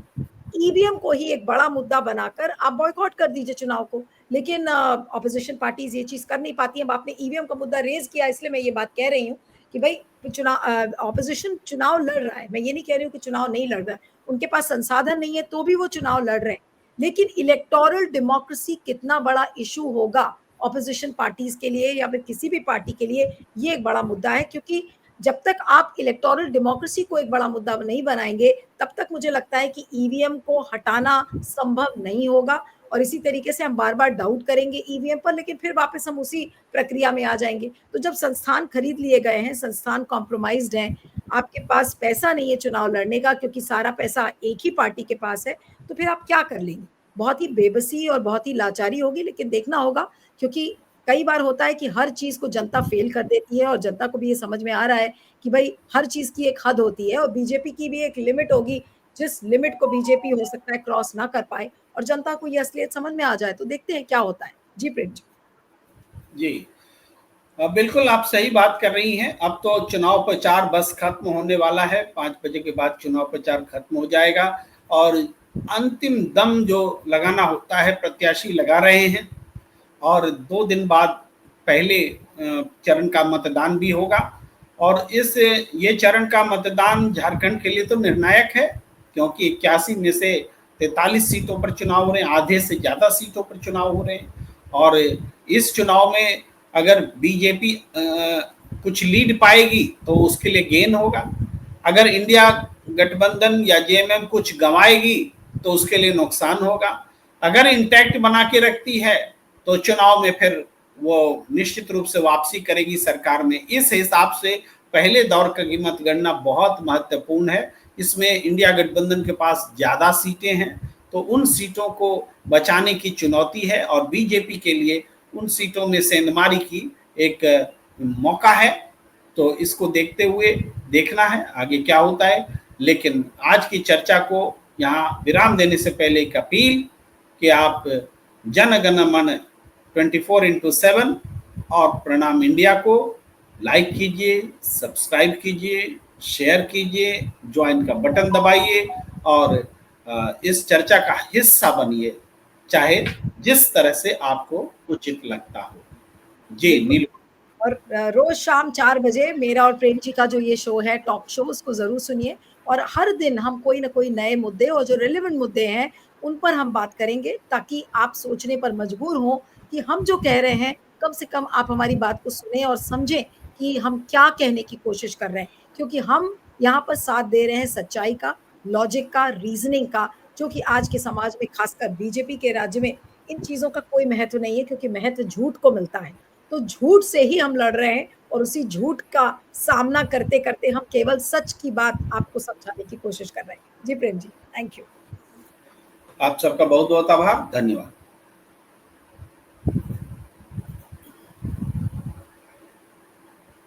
ईवीएम को ही एक बड़ा मुद्दा बनाकर आप बॉयकॉट कर दीजिए चुनाव को। लेकिन ऑपोजिशन पार्टीज ये चीज़ कर नहीं पाती हैं। अब आपने ईवीएम का मुद्दा रेज़ किया, इसलिए मैं ये बात कह रही हूँ कि भई ऑपोजिशन चुनाव लड़ रहा है। मैं ये नहीं कह रही हूँ कि चुनाव नहीं लड़ रहा है। उनके पास संसाधन नहीं है, तो भी वो चुनाव लड़ रहे हैं। लेकिन इलेक्टोरल डेमोक्रेसी कितना बड़ा इश्यू होगा ऑपोजिशन पार्टीज के लिए या फिर किसी भी पार्टी के लिए, ये एक बड़ा मुद्दा है, क्योंकि जब तक आप इलेक्टोरल डेमोक्रेसी को एक बड़ा मुद्दा नहीं बनाएंगे, तब तक मुझे लगता है कि ईवीएम को हटाना संभव नहीं होगा। और इसी तरीके से हम बार-बार डाउट करेंगे ईवीएम पर, लेकिन फिर वापस हम उसी प्रक्रिया में आ जाएँगे। तो जब संस्थान खरीद लिए गए हैं, संस्थान कॉम्प्रोमाइज़्ड हैं, आपके पास पैसा नहीं है चुनाव लड़ने का क्योंकि सारा पैसा एक ही पार्टी के पास है, तो फिर आप क्या कर लेंगे? बहुत ही बेबसी और बहुत ही लाचारी होगी, लेकिन देखना होगा, क्योंकि कई बार होता है कि हर चीज़ को जनता फ़ेल कर देती है और जनता को भी ये समझ में आ रहा है कि भई हर चीज़ की एक हद होती है और बीजेपी की भी एक लिमिट होगी, जिस लिमिट को बीजेपी हो सकता है क्रॉस ना कर पाए और जनता को ये असलियत समझ में आ जाए। तो देखते हैं क्या होता है। जी, प्रेम जी। जी। बिल्कुल आप सही बात कर रही हैं। अब तो चुनाव प्रचार बस खत्म होने वाला है, 5 बजे के बाद चुनाव प्रचार खत्म हो जाएगा और अंतिम दम जो लगाना होता है प्रत्याशी लगा रहे हैं और 2 दिन बाद पहले चरण का मतदान भी होगा और ये चरण का मतदान झारखंड के लिए तो निर्णायक है, क्योंकि 81 में से 43 सीटों पर चुनाव हो रहे हैं, आधे से ज़्यादा सीटों पर चुनाव हो रहे हैं और इस चुनाव में अगर बीजेपी कुछ लीड पाएगी तो उसके लिए गेन होगा, अगर इंडिया गठबंधन या जेएमएम कुछ गंवाएगी तो उसके लिए नुकसान होगा, अगर इंटैक्ट बना के रखती है तो चुनाव में फिर वो निश्चित रूप से वापसी करेगी सरकार में। इस हिसाब से पहले दौर की मतगणना बहुत महत्वपूर्ण है। इसमें इंडिया गठबंधन के पास ज़्यादा सीटें हैं, तो उन सीटों को बचाने की चुनौती है और बीजेपी के लिए उन सीटों में सेंधमारी की एक मौका है। तो इसको देखते हुए देखना है आगे क्या होता है। लेकिन आज की चर्चा को यहाँ विराम देने से पहले एक अपील कि आप जन गण मन 24/7 और प्रणाम इंडिया को लाइक कीजिए, सब्सक्राइब कीजिए, शेयर कीजिए, ज्वाइन का बटन दबाइए और इस चर्चा का हिस्सा बनिए, चाहे जिस तरह से आपको उचित लगता हो। जी नीलू। और रोज शाम 4 बजे मेरा और प्रेम जी का जो ये शो है टॉक शो, उसको ज़रूर सुनिए और हर दिन हम कोई ना कोई नए मुद्दे और जो रिलेवेंट मुद्दे हैं उन पर हम बात करेंगे, ताकि आप सोचने पर मजबूर हों कि हम जो कह रहे हैं कम से कम आप हमारी बात को सुने और समझें कि हम क्या कहने की कोशिश कर रहे हैं, क्योंकि हम यहाँ पर साथ दे रहे हैं सच्चाई का, लॉजिक का, रीजनिंग का, जो कि आज के समाज में खासकर बीजेपी के राज्य में इन चीज़ों का कोई महत्व नहीं है, क्योंकि महत्व झूठ को मिलता है। तो झूठ से ही हम लड़ रहे हैं और उसी झूठ का सामना करते-करते हम केवल सच की बात आपको समझाने की कोशिश कर रहे हैं। जी प्रेम जी, थैंक यू। आप सबका बहुत बहुत आभार, धन्यवाद।